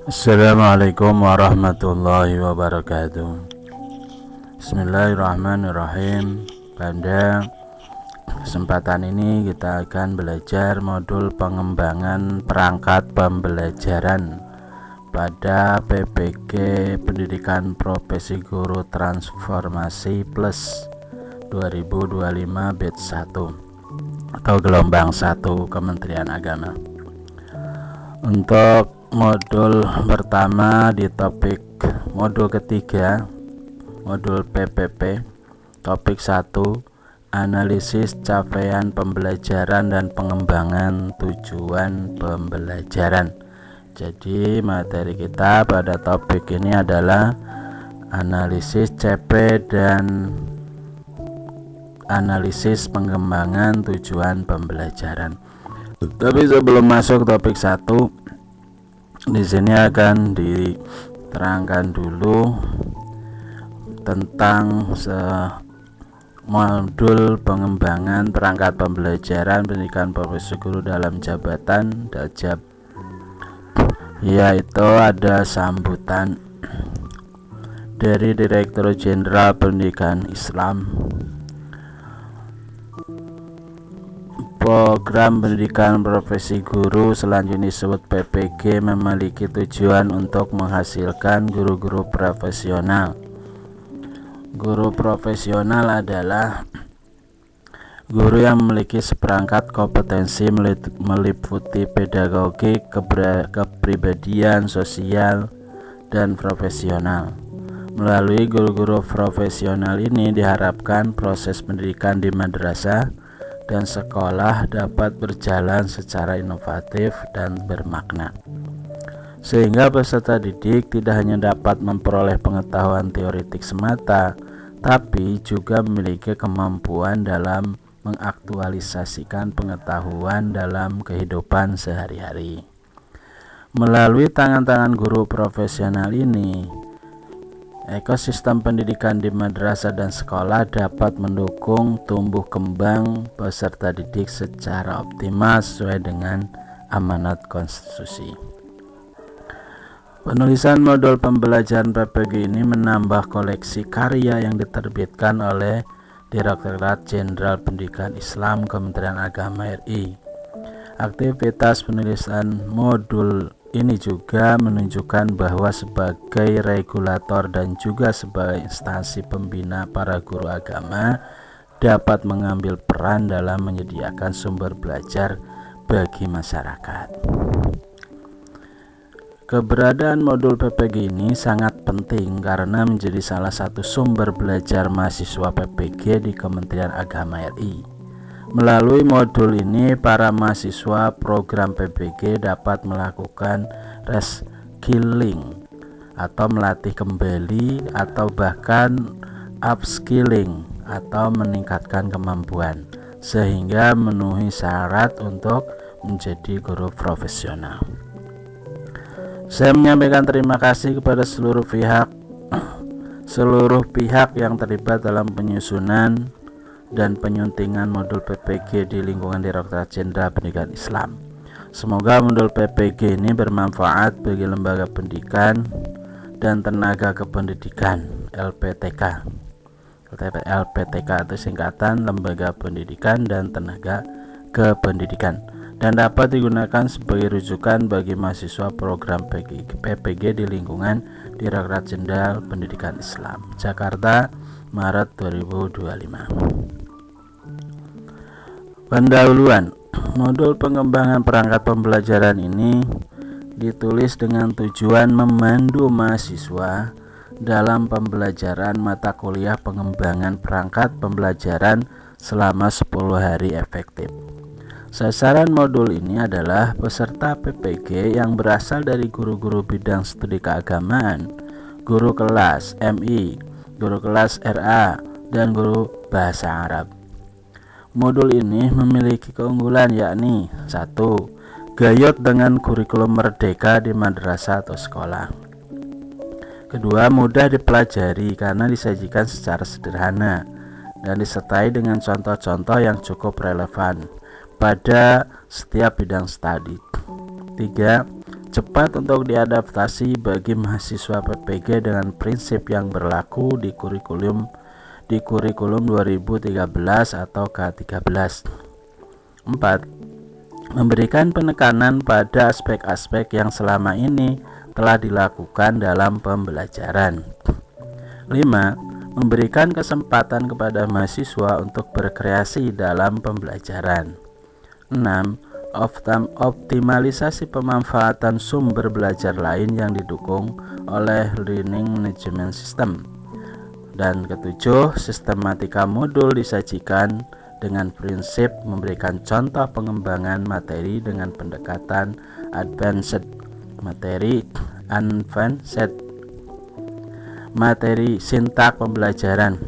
Assalamualaikum warahmatullahi wabarakatuh. Bismillahirrahmanirrahim. Pada kesempatan ini kita akan belajar modul pengembangan perangkat pembelajaran pada PPG Pendidikan Profesi Guru Transformasi Plus 2025 batch 1 atau gelombang 1 Kementerian Agama. Untuk modul pertama di topik modul ketiga, modul PPP, topik 1, analisis capaian pembelajaran dan pengembangan tujuan pembelajaran. Jadi materi kita pada topik ini adalah analisis CP dan analisis pengembangan tujuan pembelajaran. Tapi sebelum masuk topik 1, di sini akan diterangkan dulu tentang modul pengembangan perangkat pembelajaran pendidikan profesi guru dalam jabatan Dajab, yaitu ada sambutan dari Direktur Jenderal Pendidikan Islam. Program pendidikan profesi guru selanjutnya disebut PPG memiliki tujuan untuk menghasilkan guru-guru profesional. Guru profesional adalah guru yang memiliki seperangkat kompetensi meliputi pedagogi, kepribadian, sosial, dan profesional. Melalui guru-guru profesional ini diharapkan proses pendidikan di madrasah dan sekolah dapat berjalan secara inovatif dan bermakna, sehingga peserta didik tidak hanya dapat memperoleh pengetahuan teoretik semata, tapi juga memiliki kemampuan dalam mengaktualisasikan pengetahuan dalam kehidupan sehari-hari. Melalui tangan-tangan guru profesional ini, ekosistem pendidikan di madrasah dan sekolah dapat mendukung tumbuh kembang peserta didik secara optimal sesuai dengan amanat konstitusi. Penulisan modul pembelajaran PPG ini menambah koleksi karya yang diterbitkan oleh Direktorat Jenderal Pendidikan Islam Kementerian Agama RI. Aktivitas penulisan modul ini juga menunjukkan bahwa sebagai regulator dan juga sebagai instansi pembina para guru agama dapat mengambil peran dalam menyediakan sumber belajar bagi masyarakat. Keberadaan modul PPG ini sangat penting karena menjadi salah satu sumber belajar mahasiswa PPG di Kementerian Agama RI. Melalui modul ini, para mahasiswa program PPG dapat melakukan reskilling atau melatih kembali atau bahkan upskilling atau meningkatkan kemampuan sehingga memenuhi syarat untuk menjadi guru profesional. Saya menyampaikan terima kasih kepada seluruh pihak yang terlibat dalam penyusunan dan penyuntingan modul PPG di lingkungan Direktorat Jenderal Pendidikan Islam. Semoga modul PPG ini bermanfaat bagi lembaga pendidikan dan tenaga kependidikan LPTK. LPTK itu singkatan Lembaga Pendidikan dan Tenaga Kependidikan, dan dapat digunakan sebagai rujukan bagi mahasiswa program PPG di lingkungan Direktorat Jenderal Pendidikan Islam, Jakarta, Maret 2025. Pendahuluan. Modul pengembangan perangkat pembelajaran ini ditulis dengan tujuan memandu mahasiswa dalam pembelajaran mata kuliah pengembangan perangkat pembelajaran selama 10 hari efektif. Sasaran modul ini adalah peserta PPG yang berasal dari guru-guru bidang studi keagamaan, guru kelas MI, guru kelas RA, dan guru bahasa Arab. Modul ini memiliki keunggulan yakni 1. Gayut dengan kurikulum merdeka di madrasah atau sekolah. Kedua, mudah dipelajari karena disajikan secara sederhana dan disertai dengan contoh-contoh yang cukup relevan pada setiap bidang studi. 3. cepat untuk diadaptasi bagi mahasiswa PPG dengan prinsip yang berlaku di kurikulum 2013 atau K13. 4. Memberikan penekanan pada aspek-aspek yang selama ini telah dilakukan dalam pembelajaran. 5. Memberikan kesempatan kepada mahasiswa untuk berkreasi dalam pembelajaran. 6. Optimalisasi pemanfaatan sumber belajar lain yang didukung oleh Learning Management System. Dan ketujuh, sistematika modul disajikan dengan prinsip memberikan contoh pengembangan materi dengan pendekatan advanced materi sintak pembelajaran.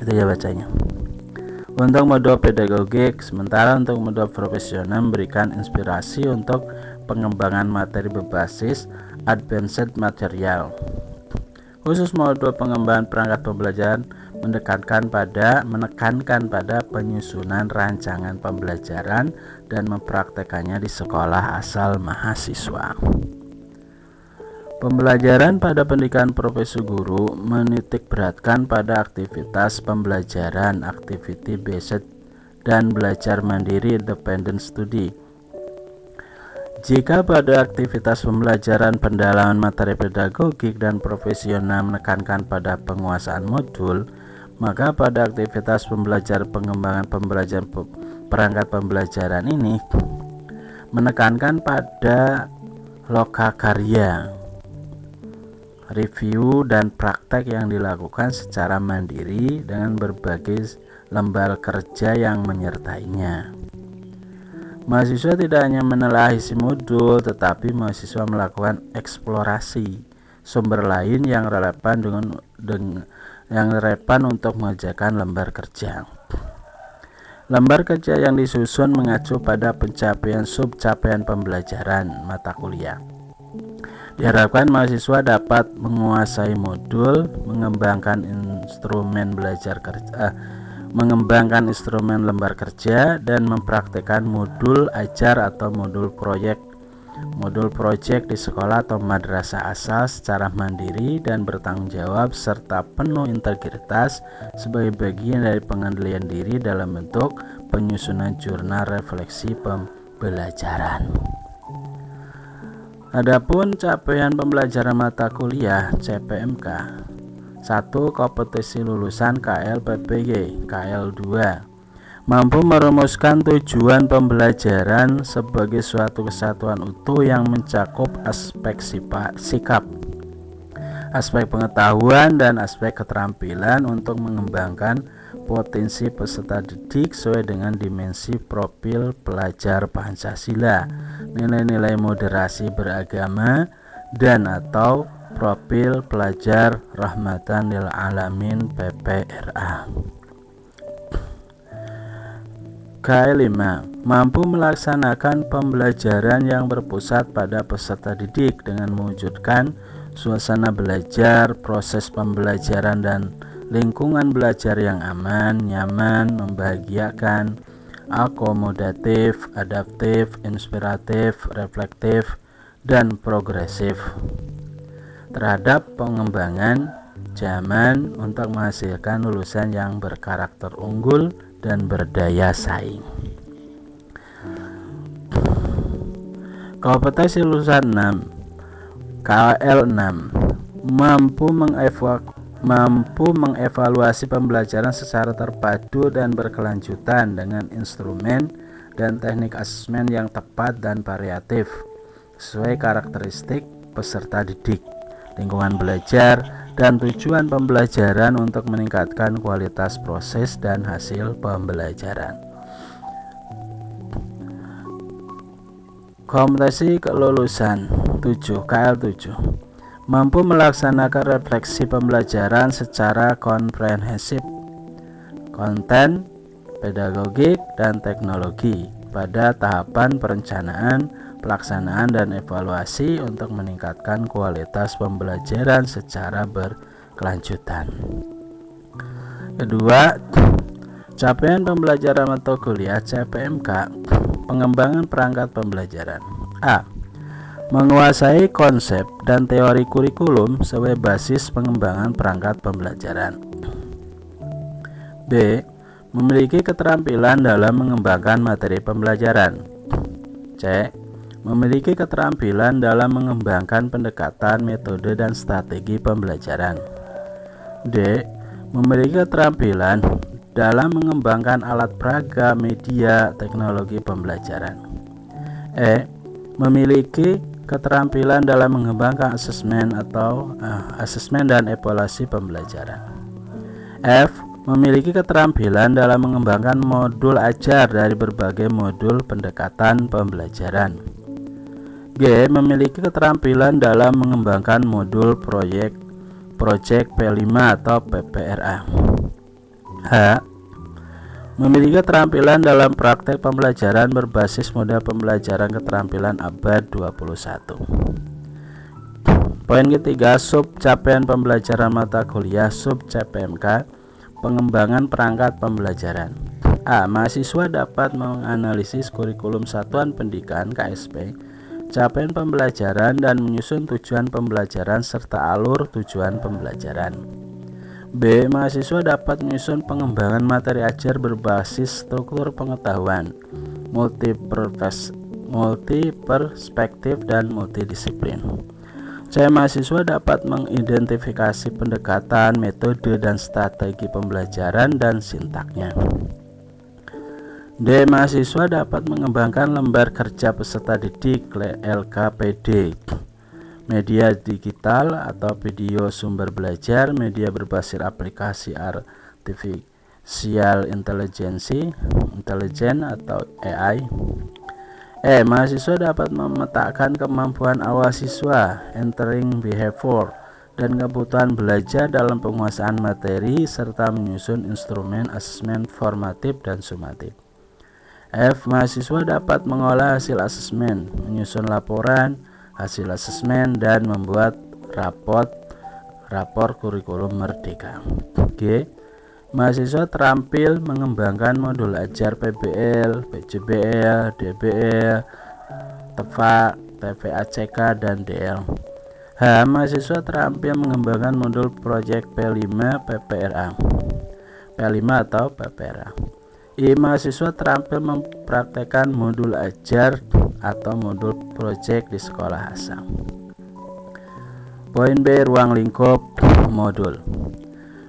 Itu ya bacanya. Untuk modul pedagogik, sementara untuk modul profesional memberikan inspirasi untuk pengembangan materi berbasis advanced material. Khusus modul pengembangan perangkat pembelajaran menekankan pada penyusunan rancangan pembelajaran dan mempraktekannya di sekolah asal mahasiswa. Pembelajaran pada pendidikan profesi guru menitik beratkan pada aktivitas pembelajaran activity based dan belajar mandiri independent study. Jika pada aktivitas pembelajaran pendalaman materi pedagogik dan profesional menekankan pada penguasaan modul, maka pada aktivitas pembelajaran pengembangan pembelajaran perangkat pembelajaran ini menekankan pada lokakarya, review dan praktek yang dilakukan secara mandiri dengan berbagai lembar kerja yang menyertainya. Mahasiswa tidak hanya menelaah isi modul, tetapi mahasiswa melakukan eksplorasi sumber lain yang relevan untuk mengerjakan lembar kerja. Lembar kerja yang disusun mengacu pada pencapaian subcapaian pembelajaran mata kuliah. Diharapkan mahasiswa dapat menguasai modul, mengembangkan instrumen lembar kerja, dan mempraktikkan modul ajar atau modul proyek di sekolah atau madrasah asal secara mandiri dan bertanggung jawab serta penuh integritas sebagai bagian dari pengendalian diri dalam bentuk penyusunan jurnal refleksi pembelajaran. Adapun capaian pembelajaran mata kuliah CPMK: 1. Kompetisi lulusan KL-PPG. KL 2. Mampu merumuskan tujuan pembelajaran sebagai suatu kesatuan utuh yang mencakup aspek sikap, aspek pengetahuan, dan aspek keterampilan untuk mengembangkan potensi peserta didik sesuai dengan dimensi profil pelajar Pancasila, nilai-nilai moderasi beragama, dan atau profil pelajar rahmatan lil alamin PPRA. K5. Mampu melaksanakan pembelajaran yang berpusat pada peserta didik dengan mewujudkan suasana belajar, proses pembelajaran, dan lingkungan belajar yang aman, nyaman, membahagiakan, akomodatif, adaptif, inspiratif, reflektif, dan progresif terhadap pengembangan zaman untuk menghasilkan lulusan yang berkarakter unggul dan berdaya saing. Kompetensi lulusan 6. KL6 mampu mengevaluasi pembelajaran secara terpadu dan berkelanjutan dengan instrumen dan teknik asesmen yang tepat dan variatif sesuai karakteristik peserta didik, lingkungan belajar, dan tujuan pembelajaran untuk meningkatkan kualitas proses dan hasil pembelajaran. Kompetensi kelulusan 7. KL7 mampu melaksanakan refleksi pembelajaran secara komprehensif, konten, pedagogik, dan teknologi pada tahapan perencanaan, pelaksanaan, dan evaluasi untuk meningkatkan kualitas pembelajaran secara berkelanjutan. Kedua, capaian pembelajaran mata kuliah CPMK, pengembangan perangkat pembelajaran. A. menguasai konsep dan teori kurikulum sebagai basis pengembangan perangkat pembelajaran. B. Memiliki keterampilan dalam mengembangkan materi pembelajaran. C. Memiliki keterampilan dalam mengembangkan pendekatan, metode, dan strategi pembelajaran. D. Memiliki keterampilan dalam mengembangkan alat peraga, media, teknologi pembelajaran. E. Memiliki keterampilan dalam mengembangkan asesmen dan evaluasi pembelajaran. F. Memiliki keterampilan dalam mengembangkan modul ajar dari berbagai modul pendekatan pembelajaran. G. Memiliki keterampilan dalam mengembangkan modul proyek P5 atau PPRA. H. Memiliki keterampilan dalam praktek pembelajaran berbasis model pembelajaran keterampilan abad 21. Poin ketiga, sub capaian pembelajaran mata kuliah sub CPMK, pengembangan perangkat pembelajaran. A. Mahasiswa dapat menganalisis kurikulum satuan pendidikan KSP, capaian pembelajaran, dan menyusun tujuan pembelajaran serta alur tujuan pembelajaran. B. Mahasiswa dapat menyusun pengembangan materi ajar berbasis struktur pengetahuan, multiperspektif dan multidisiplin. C. Mahasiswa dapat mengidentifikasi pendekatan, metode, dan strategi pembelajaran dan sintaknya. D. Mahasiswa dapat mengembangkan lembar kerja peserta didik LKPD, media digital atau video sumber belajar, media berbasis aplikasi artificial intelligence atau AI. E. Mahasiswa dapat memetakan kemampuan awal siswa, entering behavior, dan kebutuhan belajar dalam penguasaan materi serta menyusun instrumen asesmen formatif dan sumatif. F. Mahasiswa dapat mengolah hasil asesmen, menyusun laporan hasil asesmen, dan membuat rapor kurikulum merdeka. G. Mahasiswa terampil mengembangkan modul ajar PBL, PJBL, DBL, TEFA, TVACK, dan DL. H. Mahasiswa terampil mengembangkan modul proyek P5 atau PPRA. I. Mahasiswa terampil mempraktekkan modul ajar atau modul proyek di sekolah asal. Poin B. Ruang lingkup modul.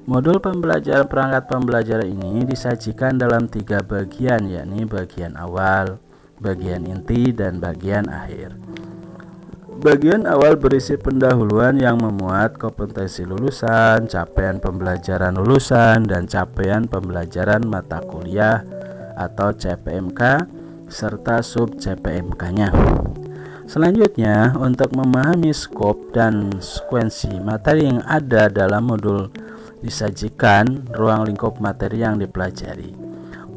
Modul pembelajaran perangkat pembelajaran ini disajikan dalam 3 bagian, yakni bagian awal, bagian inti, dan bagian akhir. Bagian awal berisi pendahuluan yang memuat kompetensi lulusan, capaian pembelajaran lulusan, dan capaian pembelajaran mata kuliah atau CPMK serta sub CPMK-nya. Selanjutnya, untuk memahami skop dan sekuensi materi yang ada dalam modul disajikan ruang lingkup materi yang dipelajari.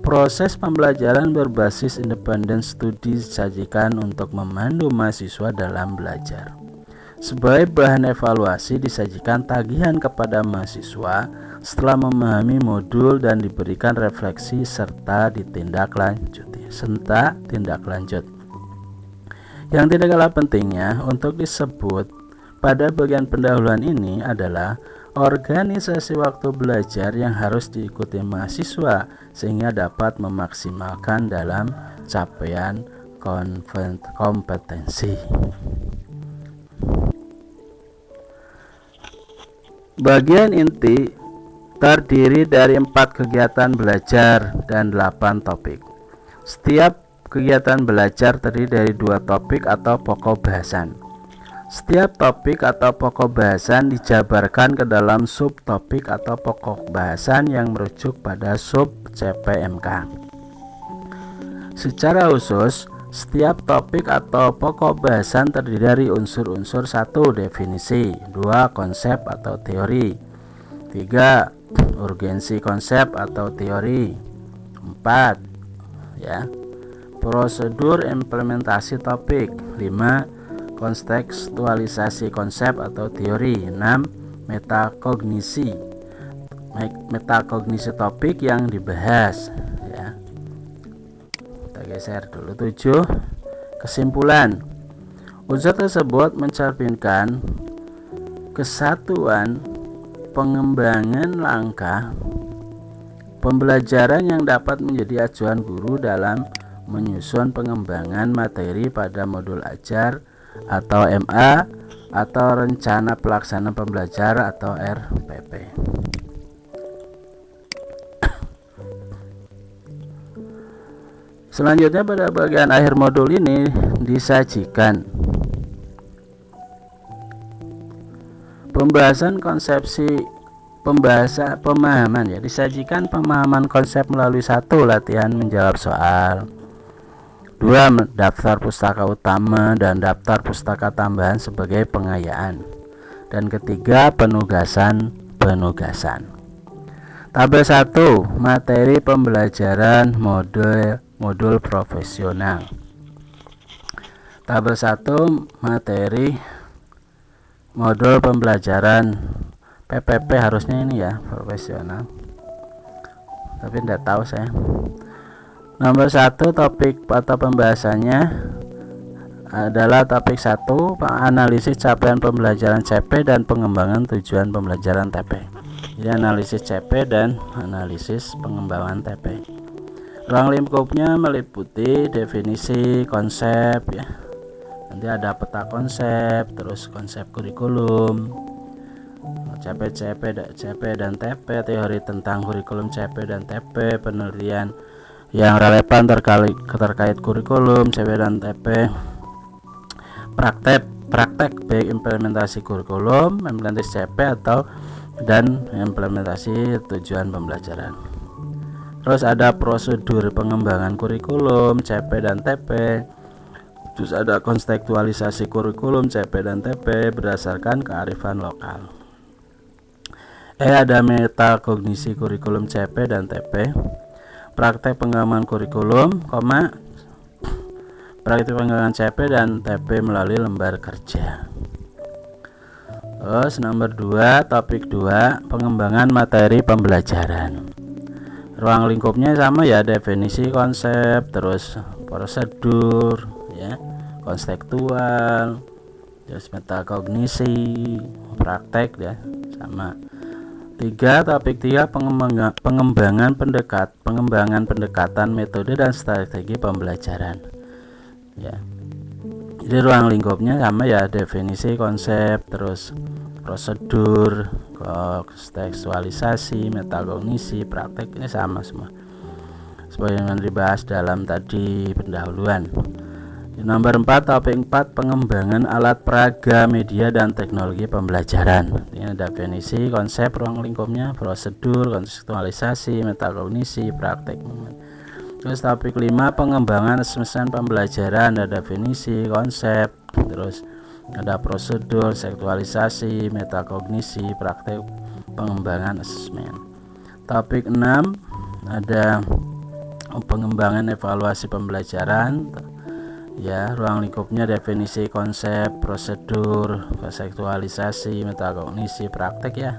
Proses pembelajaran berbasis independent study disajikan untuk memandu mahasiswa dalam belajar. Sebagai bahan evaluasi disajikan tagihan kepada mahasiswa setelah memahami modul dan diberikan refleksi serta tindak lanjut. Yang tidak kalah pentingnya untuk disebut pada bagian pendahuluan ini adalah organisasi waktu belajar yang harus diikuti mahasiswa sehingga dapat memaksimalkan dalam capaian kompetensi. Bagian inti terdiri dari 4 kegiatan belajar dan 8 topik. Setiap kegiatan belajar terdiri dari 2 topik atau pokok bahasan. Setiap topik atau pokok bahasan dijabarkan ke dalam subtopik atau pokok bahasan yang merujuk pada sub CPMK. Secara khusus, setiap topik atau pokok bahasan terdiri dari unsur-unsur: 1. Definisi, 2. Konsep atau teori, 3. Urgensi konsep atau teori, 4. Prosedur implementasi topik, 5. Kontekstualisasi konsep atau teori, 6. Metakognisi topik yang dibahas. Kita geser dulu. 7. Kesimpulan. Unsur tersebut mencerminkan kesatuan pengembangan langkah pembelajaran yang dapat menjadi acuan guru dalam menyusun pengembangan materi pada modul ajar atau MA atau rencana pelaksana pembelajaran atau RPP. Selanjutnya pada bagian akhir modul ini disajikan pembahasan konsepsi pemahaman, ya, disajikan pemahaman konsep melalui 1. Latihan menjawab soal, 2. Daftar pustaka utama dan daftar pustaka tambahan sebagai pengayaan, dan ketiga penugasan. Tabel 1 materi pembelajaran modul profesional. Tabel 1 materi modul pembelajaran PPP, harusnya ini ya, profesional, tapi tidak tahu saya. Nomor 1 topik atau pembahasannya adalah topik 1 analisis capaian pembelajaran CP dan pengembangan tujuan pembelajaran TP. Jadi analisis CP dan analisis pengembangan TP. Ruang lingkupnya meliputi definisi konsep, ya. Nanti ada peta konsep, terus konsep kurikulum, CP dan TP, teori tentang kurikulum CP dan TP, penelitian yang relevan terkait kurikulum CP dan TP, praktek baik implementasi kurikulum, implementasi CP dan implementasi tujuan pembelajaran. Terus ada prosedur pengembangan kurikulum CP dan TP. Terus ada kontekstualisasi kurikulum CP dan TP berdasarkan kearifan lokal. Ada metakognisi kurikulum CP dan TP. Praktek pengembangan kurikulum, praktek pengembangan CP dan TP melalui lembar kerja. Terus nomor 2, topik 2 pengembangan materi pembelajaran. Ruang lingkupnya sama ya, definisi konsep, terus prosedur, ya, konstekstual, terus metakognisi, praktek, ya, sama. 3, topik 3 pengembangan pendekatan metode dan strategi pembelajaran, ya. Jadi ruang lingkupnya sama ya, definisi konsep, terus prosedur, kontekstualisasi, metakognisi, praktek, ini sama semua sebagaimana dibahas dalam tadi pendahuluan. Nomor 4, topik 4 pengembangan alat peraga, media dan teknologi pembelajaran. Ini definisi konsep, ruang lingkupnya prosedur, kontekstualisasi, metakognisi, praktek. Terus topik 5 pengembangan asesmen pembelajaran, ada definisi konsep, terus ada prosedur, seksualisasi, metakognisi, praktek pengembangan asesmen. Topik 6 ada pengembangan evaluasi pembelajaran, ya, ruang lingkupnya definisi konsep, prosedur, seksualisasi, metakognisi, praktek, ya.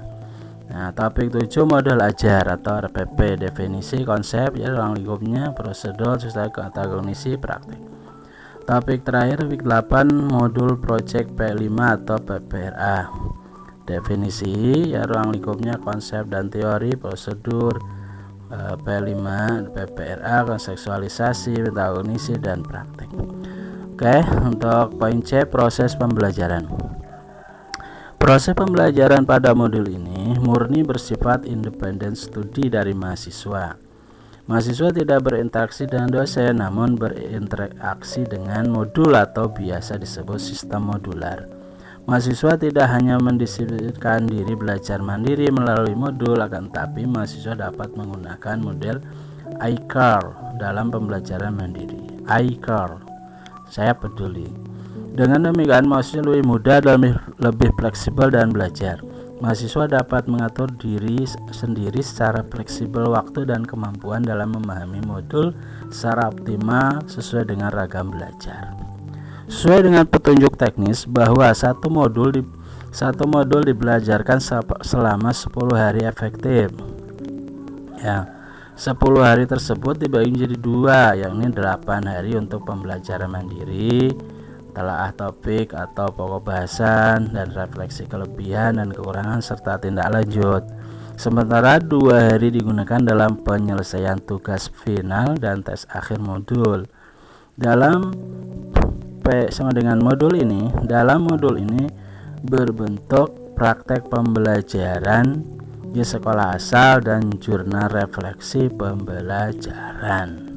Nah, topik 7 modul ajar atau RPP, definisi konsep, ya, ruang lingkupnya prosedur, metakognisi, praktek. Topik terakhir topik 8 modul project P5 atau PPRA, definisi, ya, ruang lingkupnya konsep dan teori, prosedur, P5, PPRA, kontekstualisasi, metakognisi dan praktek. Oke, untuk poin C, proses pembelajaran. Proses pembelajaran pada modul ini murni bersifat independen studi dari mahasiswa. Mahasiswa tidak berinteraksi dengan dosen, namun berinteraksi dengan modul atau biasa disebut sistem modular. Mahasiswa tidak hanya mendisiplinkan diri belajar mandiri melalui modul, akan tetapi mahasiswa dapat menggunakan model iCar dalam pembelajaran mandiri. iCar, saya peduli. Dengan demikian mahasiswa lebih mudah dan lebih fleksibel dan belajar. Mahasiswa dapat mengatur diri sendiri secara fleksibel waktu dan kemampuan dalam memahami modul secara optimal sesuai dengan ragam belajar. Sesuai dengan petunjuk teknis bahwa satu modul dibelajarkan selama 10 hari efektif. Ya, 10 hari tersebut dibagi menjadi 2, yakni 8 hari untuk pembelajaran mandiri, telaah topik atau pokok bahasan, dan refleksi kelebihan dan kekurangan serta tindak lanjut. Sementara 2 hari digunakan dalam penyelesaian tugas final dan tes akhir modul. Dalam sama dengan modul ini, dalam modul ini berbentuk praktek pembelajaran di sekolah asal dan jurnal refleksi pembelajaran.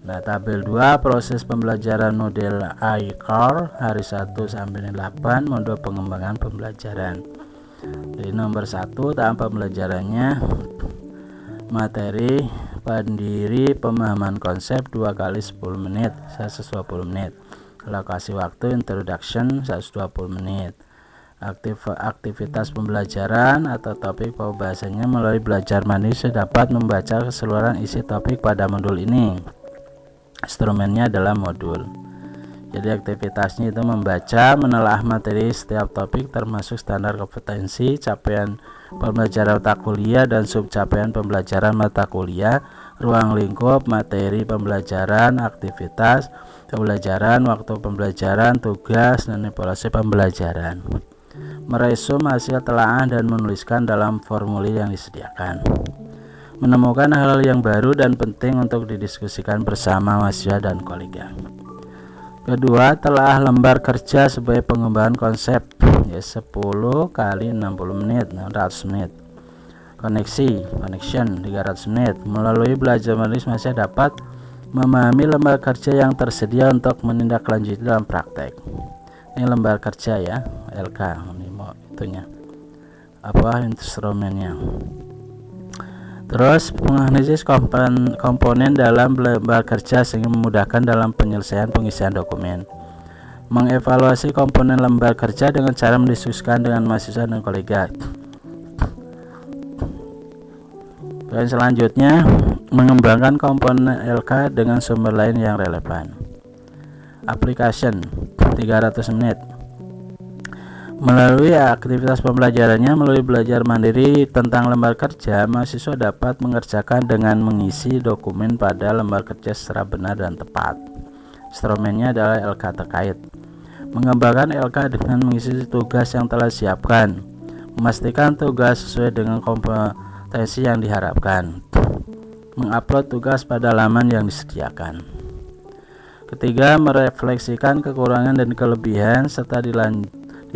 Nah, tabel 2 proses pembelajaran model ICAR hari 1 sampai 8 modul pengembangan pembelajaran. Jadi nomor 1 tahap pembelajarannya materi pendiri pemahaman konsep 2 kali 10 menit 120 menit. Alokasi waktu introduction 120 menit. Aktivitas pembelajaran atau topik pembahasannya melalui belajar mandiri dapat membaca keseluruhan isi topik pada modul ini. Instrumennya adalah modul. Jadi aktivitasnya itu membaca, menelaah materi setiap topik termasuk standar kompetensi, capaian pembelajaran mata kuliah dan subcapaian pembelajaran mata kuliah, ruang lingkup, materi pembelajaran, aktivitas pembelajaran, waktu pembelajaran, tugas, dan evaluasi pembelajaran. Meresum hasil telaah dan menuliskan dalam formulir yang disediakan. Menemukan hal-hal yang baru dan penting untuk didiskusikan bersama mahasiswa dan kolega. Kedua, telaah lembar kerja sebagai pengembangan konsep, ya 10 kali 60 menit 600 menit. Connection 300 menit. Melalui belajar menulis mahasiswa dapat memahami lembar kerja yang tersedia untuk menindaklanjuti dalam praktek. Ini lembar kerja ya, LK ini mau itunya. Apa instrumennya? Terus menganalisis komponen dalam lembar kerja sehingga memudahkan dalam penyelesaian pengisian dokumen. Mengevaluasi komponen lembar kerja dengan cara mendiskusikan dengan mahasiswa dan kolega. Dan selanjutnya mengembangkan komponen LK dengan sumber lain yang relevan. Application 300 menit. Melalui aktivitas pembelajarannya, melalui belajar mandiri tentang lembar kerja, mahasiswa dapat mengerjakan dengan mengisi dokumen pada lembar kerja secara benar dan tepat. Instrumennya adalah LK terkait. Mengembangkan LK dengan mengisi tugas yang telah disiapkan. Memastikan tugas sesuai dengan kompetensi yang diharapkan. Mengupload tugas pada laman yang disediakan. Ketiga, merefleksikan kekurangan dan kelebihan serta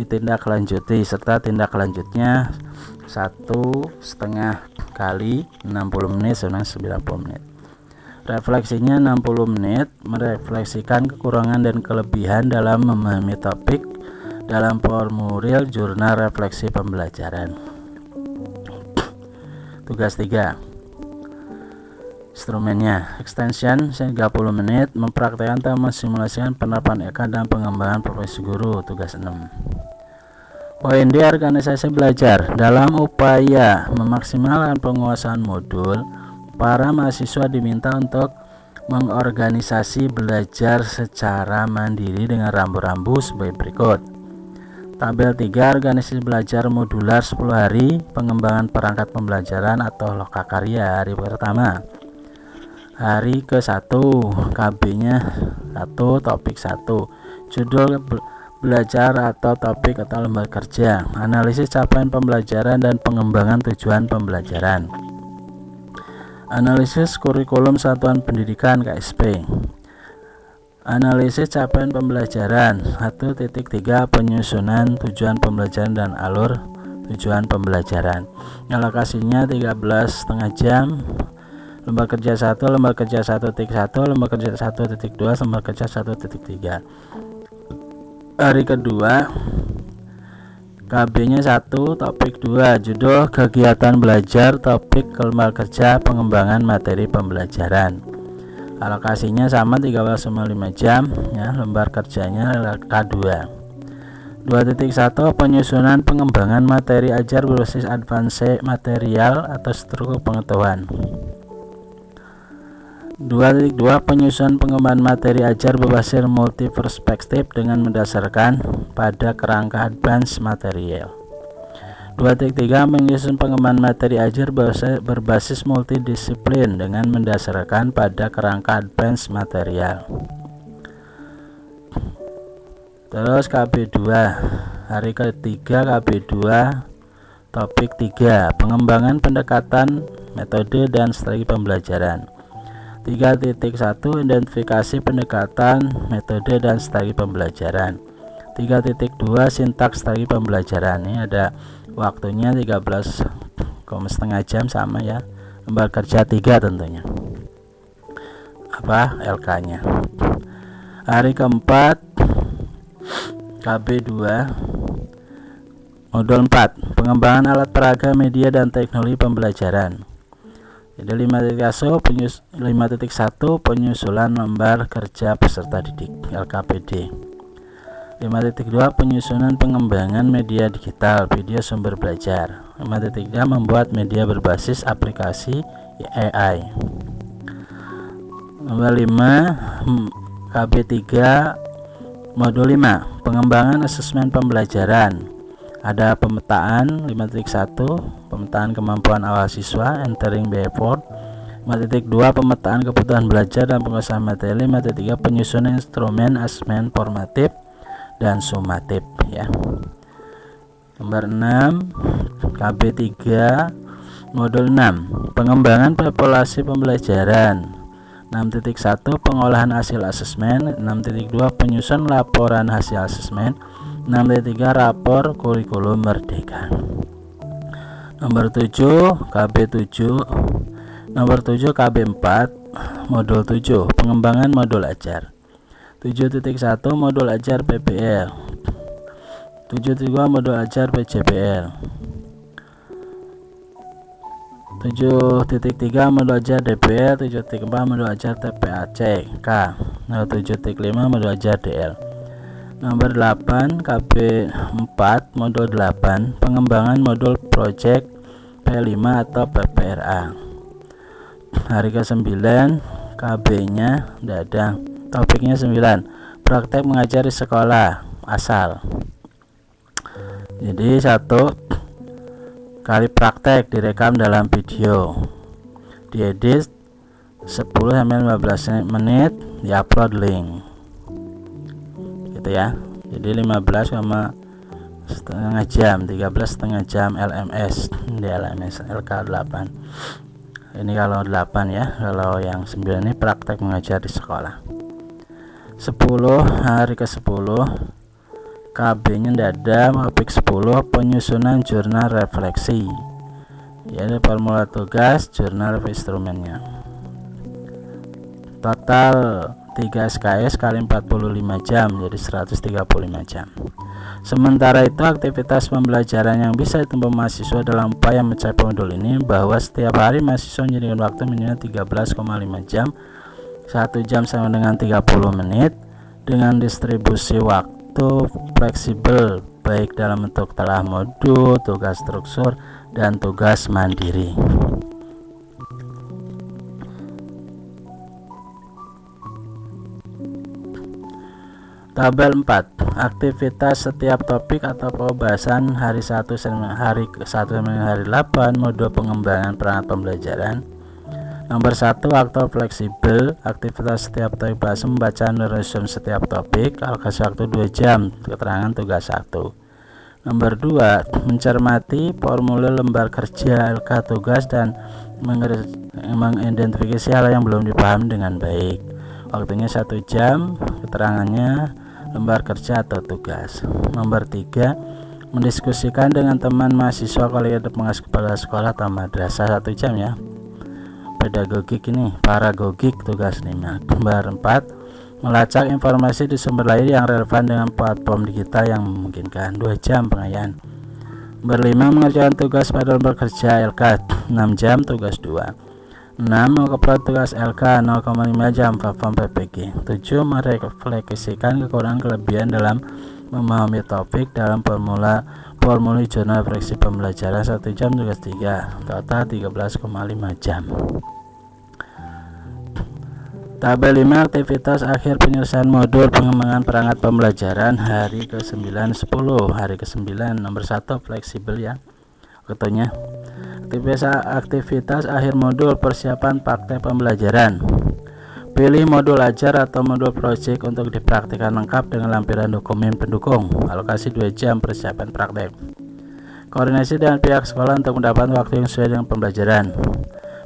ditindaklanjuti serta tindak lanjutnya 1,5 kali 60 menit sebenarnya 90 menit. Refleksinya 60 menit, merefleksikan kekurangan dan kelebihan dalam memahami topik dalam formulir jurnal refleksi pembelajaran. Tugas 3. Instrumennya extension 30 menit, mempraktikkan atau mensimulasikan penerapan EK dan pengembangan profesi guru. Tugas 6. Poin D, organisasi belajar. Dalam upaya memaksimalkan penguasaan modul, para mahasiswa diminta untuk mengorganisasi belajar secara mandiri dengan rambu-rambu sebagai berikut. Tabel 3, organisasi belajar modular 10 hari, pengembangan perangkat pembelajaran atau lokakarya. Hari pertama, hari ke-1, KB-nya 1, topik 1, judul belajar atau topik atau lembar kerja, analisis capaian pembelajaran dan pengembangan tujuan pembelajaran, analisis kurikulum satuan pendidikan KSP, analisis capaian pembelajaran 1.3, penyusunan tujuan pembelajaran dan alur tujuan pembelajaran. Alokasinya 13,5 jam. Lembar kerja 1, lembar kerja 1.1, lembar kerja 1.2, lembar kerja 1.3. Hari kedua, KB-nya 1, topik 2, judul kegiatan belajar, topik lembar kerja pengembangan materi pembelajaran. Alokasinya sama 13,5 jam ya, lembar kerjanya K2. 2.1, penyusunan pengembangan materi ajar berbasis advance material atau struktur pengetahuan. 2.2, penyusunan pengembangan materi ajar berbasis multiperspektif dengan mendasarkan pada kerangka advance material. 2.3, menyusun pengembangan materi ajar berbasis multidisiplin dengan mendasarkan pada kerangka advance material. Terus KB2 hari ketiga, KB2 topik 3 pengembangan pendekatan, metode dan strategi pembelajaran. 3.1 identifikasi pendekatan, metode dan strategi pembelajaran. 3.2 sintaks strategi pembelajaran. Ini ada waktunya 13,5 jam sama ya, lembar kerja 3 tentunya LK nya. Hari keempat KB2 modul 4 pengembangan alat peraga, media dan teknologi pembelajaran. Jadi 5.1 penyusulan lembar kerja peserta didik LKPD. 5.2 penyusunan pengembangan media digital, video sumber belajar. 5.3 membuat media berbasis aplikasi AI. Nomor 5 KB3 modul 5 pengembangan asesmen pembelajaran. Ada pemetaan 5.1 pemetaan kemampuan awal siswa, entering behavior. 5.2 pemetaan kebutuhan belajar dan penguasaan materi. 5.3 penyusunan instrumen asesmen formatif dan sumatif ya. Nomor 6 KB3 modul 6 pengembangan populasi pembelajaran. 6.1 pengolahan hasil asesmen. 6.2 penyusun laporan hasil asesmen. 6.3 rapor kurikulum merdeka. Nomor 7 KB7 nomor 7 KB4 modul 7 pengembangan modul ajar. 7.1 modul ajar PPL. 7.2 modul ajar PJPL. 7.3 modul ajar DPL. 7.4 modul ajar TPAC K. 7.5 modul ajar DL. Nomor 8 KB4 modul 8 pengembangan modul project P5 atau PPRA. Hari ke-9 KB nya tidak ada, topiknya 9 praktek mengajar di sekolah asal. Jadi 1 kali praktek direkam dalam video, diedit 10-15 menit, diupload link gitu ya. Jadi 15,5 jam, 13,5 jam LMS di LMS LK8. Ini kalau 8 ya, kalau yang 9 ini praktek mengajar di sekolah. 10 hari ke-10 KB nya tidak ada. Topik 10 penyusunan jurnal refleksi ya, ada formula tugas, jurnal instrumennya. Total 3 SKS kali 45 jam jadi 135 jam. Sementara itu aktivitas pembelajaran yang bisa ditempuh mahasiswa dalam upaya mencapai modul ini bahwa setiap hari mahasiswa menyediakan waktu minimal 13,5 jam, 1 jam sama dengan 30 menit dengan distribusi waktu fleksibel baik dalam bentuk telah modul, tugas struktur dan tugas mandiri. Tabel 4 aktivitas setiap topik atau pembahasan hari 1 hari 1 sampai hari 8 modul pengembangan perangkat pembelajaran. Nomor 1 waktu fleksibel aktivitas setiap topik bahasa membaca resume setiap topik, alokasi waktu 2 jam, keterangan tugas 1. Nomor 2 mencermati formulir lembar kerja LK tugas dan mengidentifikasi hal yang belum dipahami dengan baik, waktunya 1 jam, keterangannya lembar kerja atau tugas. Nomor 3 mendiskusikan dengan teman mahasiswa, kolegium pengawas kepala sekolah atau madrasah 1 jam ya, pedagogik ini paragogik tugas 5. Nomor 4 melacak informasi di sumber lain yang relevan dengan platform digital yang memungkinkan 2 jam pengayaan. Nomor 5 mengerjakan tugas pada lembar kerja LK 6 jam, tugas 2. 6 mengupload tugas LK 0,5 jam, platform PPG. 7 merefleksikan kekurangan kelebihan dalam memahami topik dalam formulir jurnal refleksi pembelajaran 1 jam, tugas 3, total 13,5 jam. Tabel 5 aktivitas akhir penyelesaian modul pengembangan perangkat pembelajaran hari ke-9 10. Hari ke-9 nomor 1 fleksibel ya waktunya. Aktivitas akhir modul persiapan praktek pembelajaran. Pilih modul ajar atau modul project untuk dipraktikkan lengkap dengan lampiran dokumen pendukung. Alokasi 2 jam persiapan praktek. Koordinasi dengan pihak sekolah untuk mendapat waktu yang sesuai dengan pembelajaran.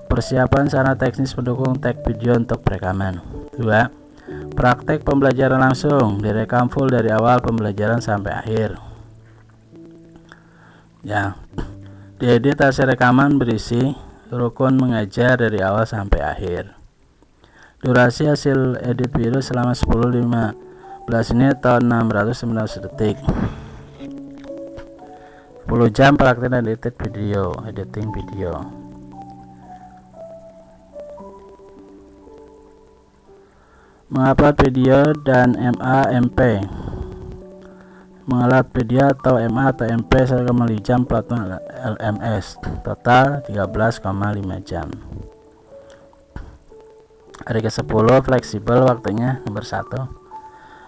Persiapan sarana teknis pendukung tag video untuk perekaman. 2. Praktek pembelajaran langsung, direkam full dari awal pembelajaran sampai akhir. Ya, diedit hasil rekaman berisi rukun mengajar dari awal sampai akhir. Durasi hasil edit video selama 10-15 menit atau 619 detik. 10 jam praktek dan editing video. Mengupload video dan MA/MP. Mengupload video atau MA atau MP 1,5 jam platform LMS. Total 13,5 jam. Hari ke-10 fleksibel waktunya. Nomor 1.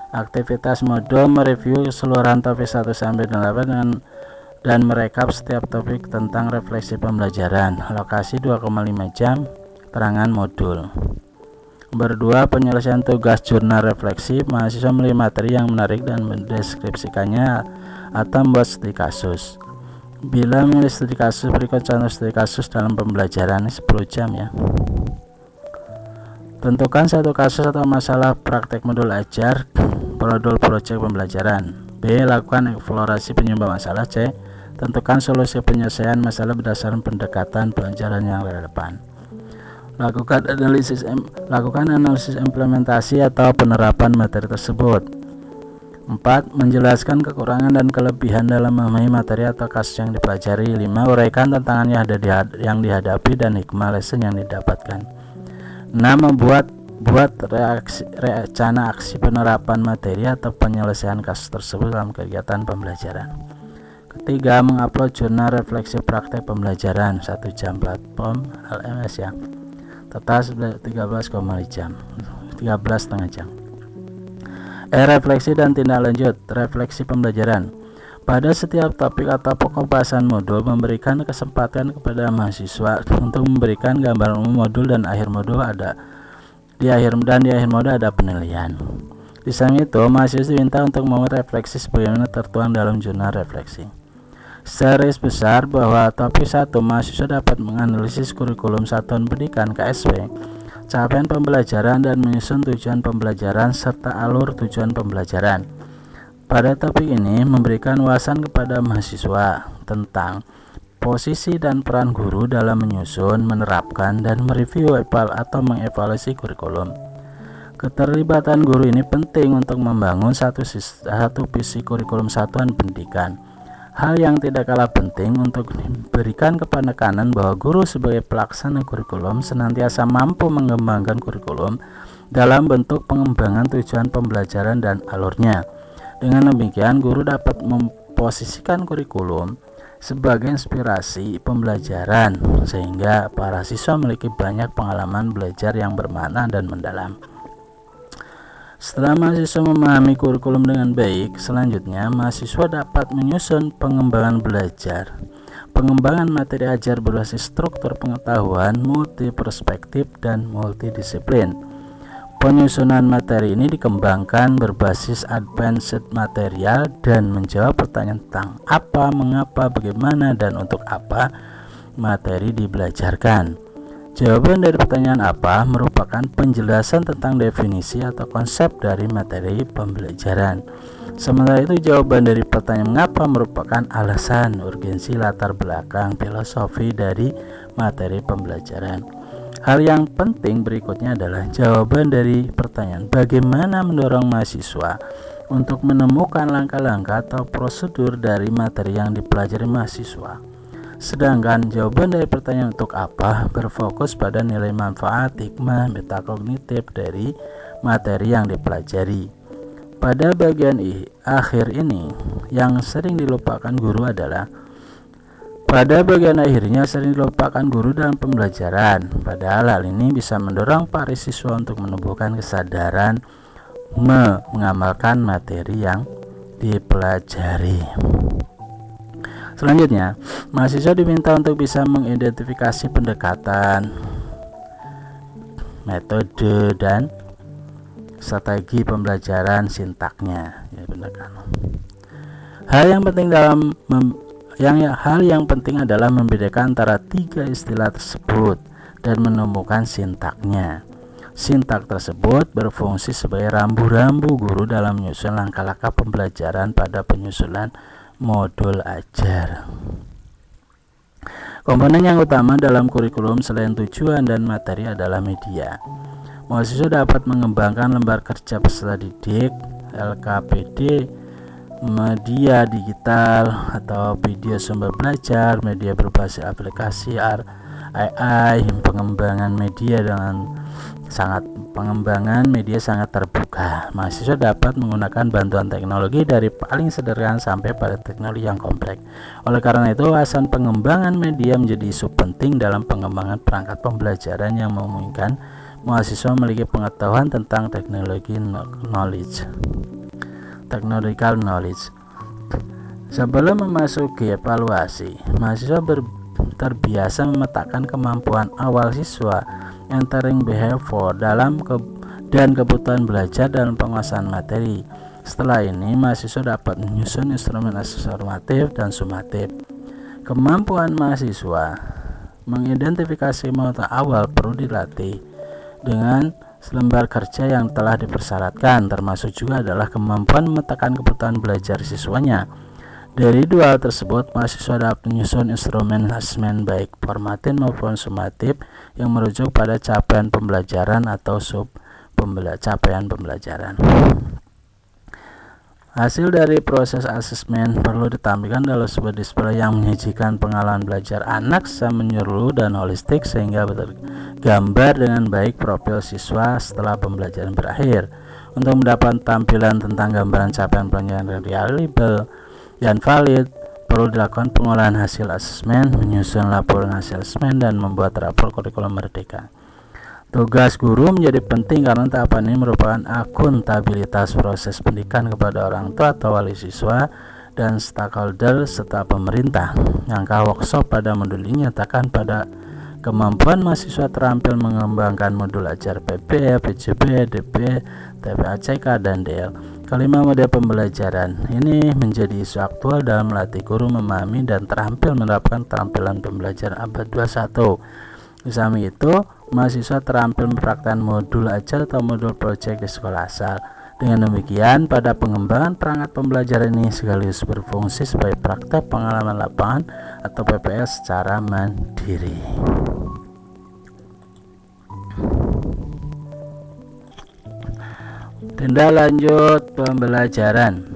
Aktivitas modul mereview keseluruhan topik 1 sampai 8 dan merekap setiap topik tentang refleksi pembelajaran. Alokasi 2,5 jam. Terangan modul. Nomor 2. Penyelesaian tugas jurnal refleksi. Mahasiswa memilih materi yang menarik dan mendeskripsikannya atau membuat studi kasus. Bila memilih studi kasus, berikut contoh studi kasus dalam pembelajaran. 10 jam ya. Tentukan satu kasus atau masalah praktek modul ajar, modul project pembelajaran. B. Lakukan eksplorasi penyebab masalah. C. Tentukan solusi penyelesaian masalah berdasarkan pendekatan pelajaran yang relevan. Lakukan analisis implementasi atau penerapan materi tersebut. 4. Menjelaskan kekurangan dan kelebihan dalam memahami materi atau kasus yang dipelajari. 5. Uraikan tantangan yang dihadapi dan hikmah lesson yang didapatkan. 6. Membuat rencana aksi penerapan materi atau penyelesaian kasus tersebut dalam kegiatan pembelajaran. Ketiga, mengupload jurnal refleksi praktek pembelajaran 1 jam platform LMS ya. Total 13,5 jam. Refleksi dan tindak lanjut. Refleksi pembelajaran. Pada setiap topik atau pokok bahasan modul memberikan kesempatan kepada mahasiswa untuk memberikan gambaran umum modul dan akhir modul di akhir modul ada penilaian. Di samping itu, mahasiswa diminta untuk membuat refleksi sebagaimana tertuang dalam jurnal refleksi. Secara besar bahwa topik 1 mahasiswa dapat menganalisis kurikulum satuan pendidikan KSP, capaian pembelajaran dan menyusun tujuan pembelajaran serta alur tujuan pembelajaran. Pada topik ini memberikan wawasan kepada mahasiswa tentang posisi dan peran guru dalam menyusun, menerapkan, dan mereview atau mengevaluasi kurikulum. Keterlibatan guru ini penting untuk membangun satu visi kurikulum satuan pendidikan. Hal yang tidak kalah penting untuk diberikan penekanan bahwa guru sebagai pelaksana kurikulum senantiasa mampu mengembangkan kurikulum dalam bentuk pengembangan tujuan pembelajaran dan alurnya. Dengan demikian, guru dapat memposisikan kurikulum sebagai inspirasi pembelajaran sehingga para siswa memiliki banyak pengalaman belajar yang bermakna dan mendalam. Setelah mahasiswa memahami kurikulum dengan baik, selanjutnya mahasiswa dapat menyusun pengembangan belajar. Pengembangan materi ajar berbasis struktur pengetahuan, multiperspektif, dan multidisiplin. Penyusunan materi ini dikembangkan berbasis advanced material dan menjawab pertanyaan tentang apa, mengapa, bagaimana, dan untuk apa materi dibelajarkan. Jawaban dari pertanyaan apa merupakan penjelasan tentang definisi atau konsep dari materi pembelajaran. Sementara itu jawaban dari pertanyaan mengapa merupakan alasan, urgensi, latar belakang, filosofi dari materi pembelajaran. Hal yang penting berikutnya adalah jawaban dari pertanyaan bagaimana mendorong mahasiswa untuk menemukan langkah-langkah atau prosedur dari materi yang dipelajari mahasiswa. Sedangkan jawaban dari pertanyaan untuk apa berfokus pada nilai manfaat, hikmah, metakognitif dari materi yang dipelajari. Pada bagian akhir ini yang sering dilupakan guru adalah dalam pembelajaran. Padahal hal ini bisa mendorong para siswa untuk menumbuhkan kesadaran mengamalkan materi yang dipelajari. Selanjutnya, mahasiswa diminta untuk bisa mengidentifikasi pendekatan metode dan strategi pembelajaran sintaknya. Ya, benar kan? Hal yang penting adalah membedakan antara tiga istilah tersebut dan menemukan sintaknya. Sintak tersebut berfungsi sebagai rambu-rambu guru dalam menyusun langkah-langkah pembelajaran pada penyusunan modul ajar. Komponen yang utama dalam kurikulum selain tujuan dan materi adalah media. Mahasiswa dapat mengembangkan lembar kerja peserta didik, LKPD, media digital atau video sumber belajar, media berbasis aplikasi AI, pengembangan media sangat terbuka. Mahasiswa dapat menggunakan bantuan teknologi dari paling sederhana sampai pada teknologi yang kompleks. Oleh karena itu, wawasan pengembangan media menjadi isu penting dalam pengembangan perangkat pembelajaran yang memungkinkan mahasiswa memiliki pengetahuan tentang technological knowledge. Sebelum memasuki evaluasi, mahasiswa terbiasa memetakan kemampuan awal siswa, entering behavior dan kebutuhan belajar dalam penguasaan materi. Setelah ini, mahasiswa dapat menyusun instrumen afirmatif dan sumatif. Kemampuan mahasiswa mengidentifikasi muatan awal perlu dilatih dengan lembar kerja yang telah dipersyaratkan, termasuk juga adalah kemampuan memetakan kebutuhan belajar siswanya. Dari dua hal tersebut, mahasiswa dapat menyusun instrumen asesmen baik formatif maupun sumatif yang merujuk pada capaian pembelajaran atau capaian pembelajaran. Hasil dari proses asesmen perlu ditampilkan dalam sebuah display yang menyajikan pengalaman belajar anak secara menyeluruh dan holistik sehingga tergambar dengan baik profil siswa setelah pembelajaran berakhir. Untuk mendapat tampilan tentang gambaran capaian pelajaran yang reliable dan valid, perlu dilakukan pengolahan hasil asesmen, menyusun laporan hasil asesmen, dan membuat rapor kurikulum merdeka. Tugas guru menjadi penting karena tahapan ini merupakan akuntabilitas proses pendidikan kepada orang tua atau wali siswa dan stakeholder serta pemerintah. Langkah workshop pada modul ini nyatakan pada kemampuan mahasiswa terampil mengembangkan modul ajar PP, PJB, DP, TPACK, dan DL. Kelima, model pembelajaran ini menjadi isu aktual dalam melatih guru memahami dan terampil menerapkan keterampilan pembelajaran abad 21. Di samping itu, mahasiswa terampil mempraktikkan modul ajar atau modul proyek di sekolah asal. Dengan demikian, pada pengembangan perangkat pembelajaran ini sekaligus berfungsi sebagai praktek pengalaman lapangan atau PPL secara mandiri. Tindak lanjut pembelajaran.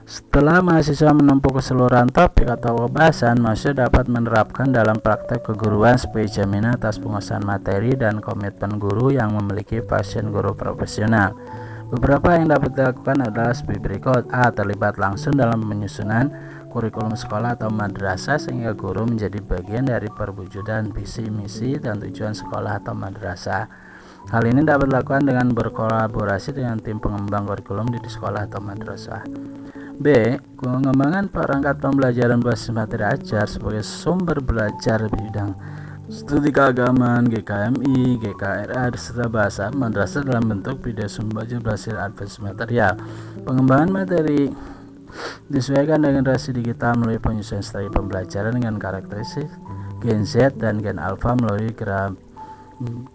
Setelah mahasiswa menempuh keseluruhan topik atau pembahasan, mahasiswa dapat menerapkan dalam praktek keguruan sebagai jaminan atas penguasaan materi dan komitmen guru yang memiliki passion guru profesional. Beberapa yang dapat dilakukan adalah sebagai berikut. A. Terlibat langsung dalam penyusunan kurikulum sekolah atau madrasah sehingga guru menjadi bagian dari perwujudan visi, misi, dan tujuan sekolah atau madrasah. Hal ini dapat dilakukan dengan berkolaborasi dengan tim pengembang kurikulum di sekolah atau madrasah. B. Pengembangan perangkat pembelajaran berbasis materi ajar sebagai sumber belajar di bidang studi keagamaan, GKMI, GKRA, serta bahasa madrasah dalam bentuk video sumber belajar berbasis advance material. Pengembangan materi disesuaikan dengan generasi digital melalui penyusunan strategi pembelajaran dengan karakteristik Gen Z dan Gen Alpha melalui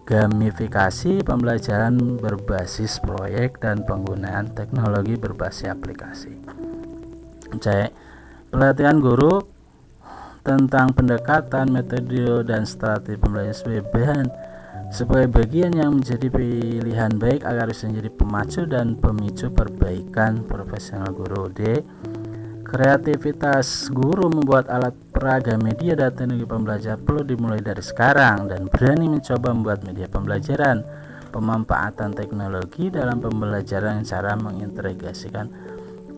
gamifikasi pembelajaran berbasis proyek dan penggunaan teknologi berbasis aplikasi. C. Pelatihan guru tentang pendekatan, metode, dan strategi pembelajaran sebagai bagian yang menjadi pilihan baik agar bisa menjadi pemacu dan pemicu perbaikan profesional guru. D. Kreativitas guru membuat alat peraga media dan teknologi pembelajaran perlu dimulai dari sekarang dan berani mencoba membuat media pembelajaran. Pemanfaatan teknologi dalam pembelajaran cara mengintegrasikan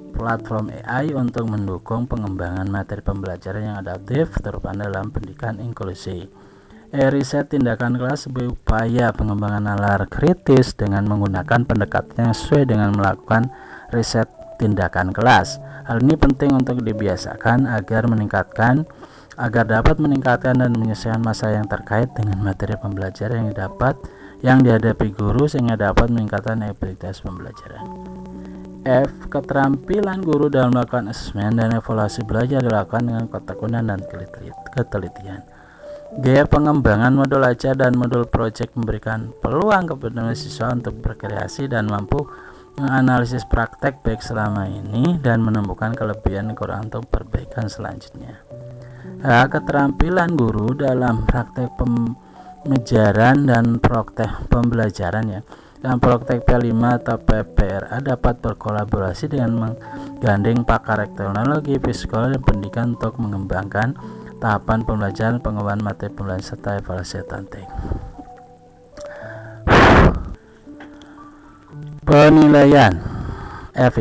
platform AI untuk mendukung pengembangan materi pembelajaran yang adaptif terutama dalam pendidikan inklusi. Riset tindakan kelas sebagai upaya pengembangan nalar kritis dengan menggunakan pendekatan yang sesuai dengan melakukan riset tindakan kelas. Hal ini penting untuk dibiasakan agar meningkatkan agar dapat meningkatkan dan menyesuaikan masa yang terkait dengan materi pembelajaran yang dihadapi guru sehingga dapat meningkatkan efektivitas pembelajaran. F. Keterampilan guru dalam melakukan asesmen dan evaluasi belajar dilakukan dengan ketekunan dan ketelitian. G. Pengembangan modul ajar dan modul proyek memberikan peluang kepada siswa untuk berkreasi dan mampu menganalisis praktek baik selama ini dan menemukan kelebihan kurang untuk perbaikan selanjutnya. H. Keterampilan guru dalam praktek pengajaran dan praktek pembelajaran dalam praktek P5 atau PPRA dapat berkolaborasi dengan menggandeng pakar teknologi, psikologi, dan pendidikan untuk mengembangkan tahapan pembelajaran, pengembangan materi pembelajaran serta evaluasi stunting. Penilaian F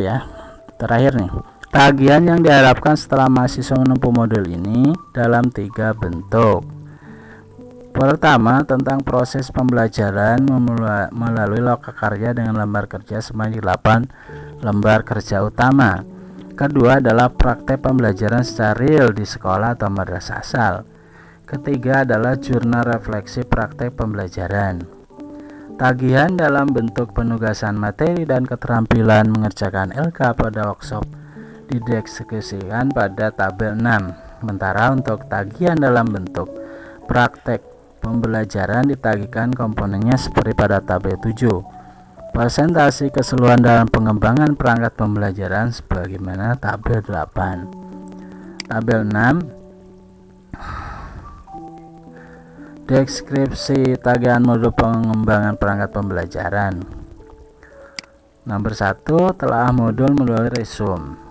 terakhir nih. Tagihan yang diharapkan setelah mahasiswa menempuh modul ini dalam 3 bentuk. Pertama, tentang proses pembelajaran melalui lokakarya dengan lembar kerja sebanyak 8 lembar kerja utama. Kedua adalah praktek pembelajaran secara real di sekolah atau madrasah asal. Ketiga adalah jurnal refleksi praktek pembelajaran. Tagihan dalam bentuk penugasan materi dan keterampilan mengerjakan LK pada workshop dideskripsikan pada tabel 6. Sementara untuk tagihan dalam bentuk praktek pembelajaran ditagihkan komponennya seperti pada tabel 7. Presentasi keseluruhan dalam pengembangan perangkat pembelajaran sebagaimana tabel 8. Tabel 6. Deskripsi tagihan modul pengembangan perangkat pembelajaran. Nomor 1, telah modul melalui resume.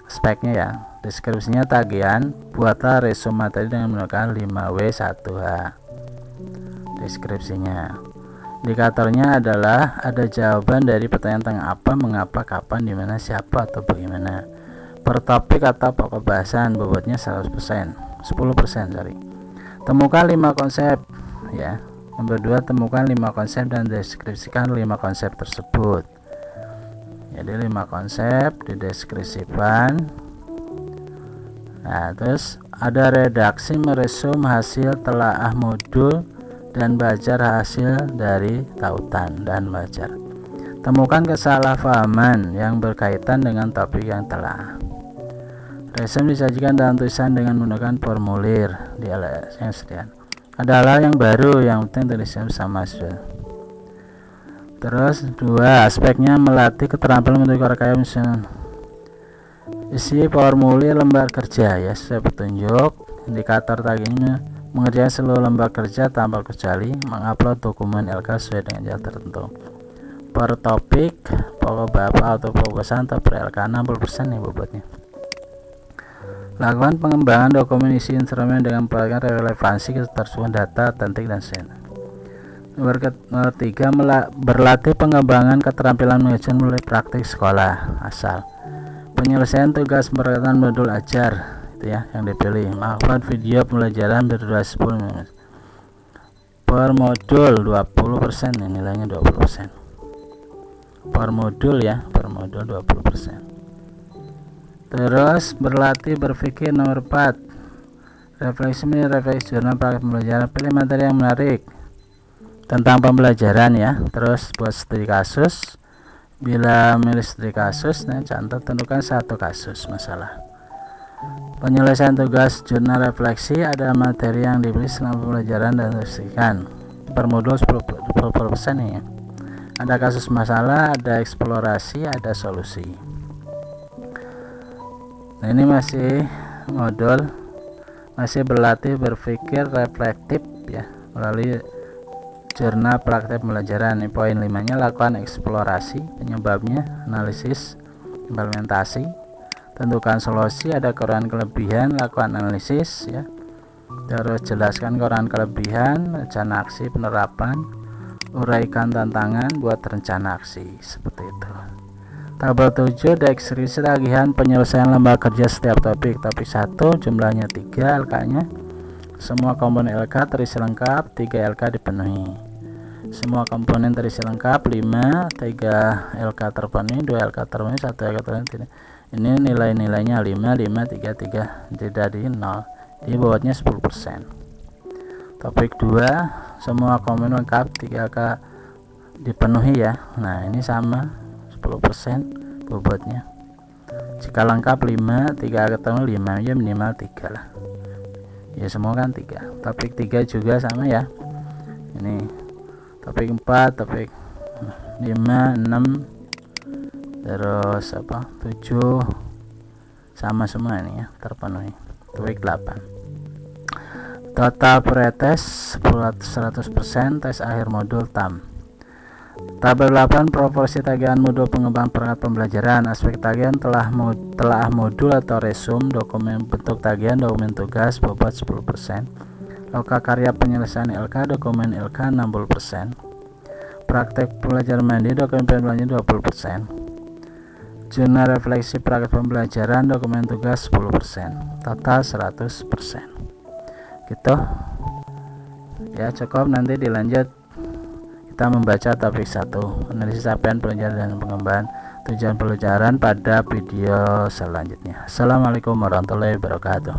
Speknya deskripsinya tagihan, buatlah resume materi dengan menggunakan 5W1H. Deskripsinya. Indikatornya adalah ada jawaban dari pertanyaan tentang apa, mengapa, kapan, di mana, siapa, atau bagaimana. Per topik atau pokok bahasan bobotnya 10%. Temukan 5 konsep Nomor 2, temukan 5 konsep dan deskripsikan 5 konsep tersebut. Jadi 5 konsep dideskripsikan. Nah, terus ada redaksi meresum hasil telaah modul dan belajar hasil dari tautan dan belajar. Temukan kesalahpahaman yang berkaitan dengan topik yang telah. Resume disajikan dalam tulisan dengan menggunakan formulir di LS yang sediaan. Ada hal yang baru yang penting tulisan sama saja. Terus 2, aspeknya melatih keterampilan untuk rekayasa misalnya. Isi formulir lembar kerja sesuai petunjuk. Indikator tagihannya mengerjakan seluruh lembar kerja tanpa kecuali, mengupload dokumen LK sesuai dengan jadwal tertentu. Per topik, pokok bapak atau pokok pesan atau per LK 60% bobotnya. Lakukan pengembangan dokumen isi instrumen dengan memperhatikan relevansi ketersediaan data, tentik, dan sen. Nomor 3, berlatih pengembangan keterampilan mengajar mulai praktik sekolah asal. Penyelesaian tugas berkaitan modul ajar yang dipilih. Melakukan video pembelajaran berdurasi 10 menit. Per modul 20%, nilainya 20%. Per modul per modul 20%. Terus berlatih berpikir. Nomor 4, refleksi jurnal praktek pembelajaran. Pilih materi yang menarik tentang pembelajaran Terus buat studi kasus. Bila milih studi kasus, tentukan 1 kasus masalah. Penyelesaian tugas jurnal refleksi, ada materi yang dipilih selama pembelajaran dan diskusikan. Per modul 10% Ada kasus masalah, ada eksplorasi, ada solusi. Nah, ini masih modul, masih berlatih berpikir reflektif melalui jurnal praktek pembelajaran. Ini poin 5-nya, lakukan eksplorasi, penyebabnya, analisis, implementasi, tentukan solusi, ada kekurangan kelebihan, lakukan analisis Terus jelaskan kekurangan kelebihan, rencana aksi penerapan, uraikan tantangan, buat rencana aksi, seperti itu. Tabel 7, deskripsi tagihan penyelesaian lembar kerja setiap topik. Topik 1 jumlahnya 3, LK-nya. Semua komponen LK terisi lengkap, 3 LK dipenuhi. Semua komponen terisi lengkap, 5, 3 LK terpenuhi, 2 LK terpenuhi, 1 LK terpenuhi. Ini nilai-nilainya 5, 5, 3, 3, tidak di 0. Jadi bobotnya 10%. Topik 2, semua komen lengkap 3K dipenuhi ya. Nah, ini sama 10% bobotnya. Jika lengkap 5, 3 ketemu 5 ya, minimal 3 lah. Ya semua kan 3. Topik 3 juga sama ya. Ini topik 4, topik 5, 6, terus 7 sama semua ini ya, terpenuhi. Topik 8. Total pretest 100%, tes akhir modul TAM. Tabel 8, proporsi tagihan modul pengembangan perangkat pembelajaran. Aspek tagihan telah modul atau resume, dokumen bentuk tagihan, dokumen tugas, bobot 10%. Loka karya penyelesaian LK, dokumen LK 60%. Praktek pembelajaran mandiri, dokumen pembelajaran 20%. Jurnal refleksi perangkat pembelajaran, dokumen tugas 10%. Total 100%. Gitu ya, cukup. Nanti dilanjut kita membaca topik 1, analisis capaian pelajaran dan pengembangan tujuan pelajaran pada video selanjutnya. Assalamualaikum warahmatullahi wabarakatuh.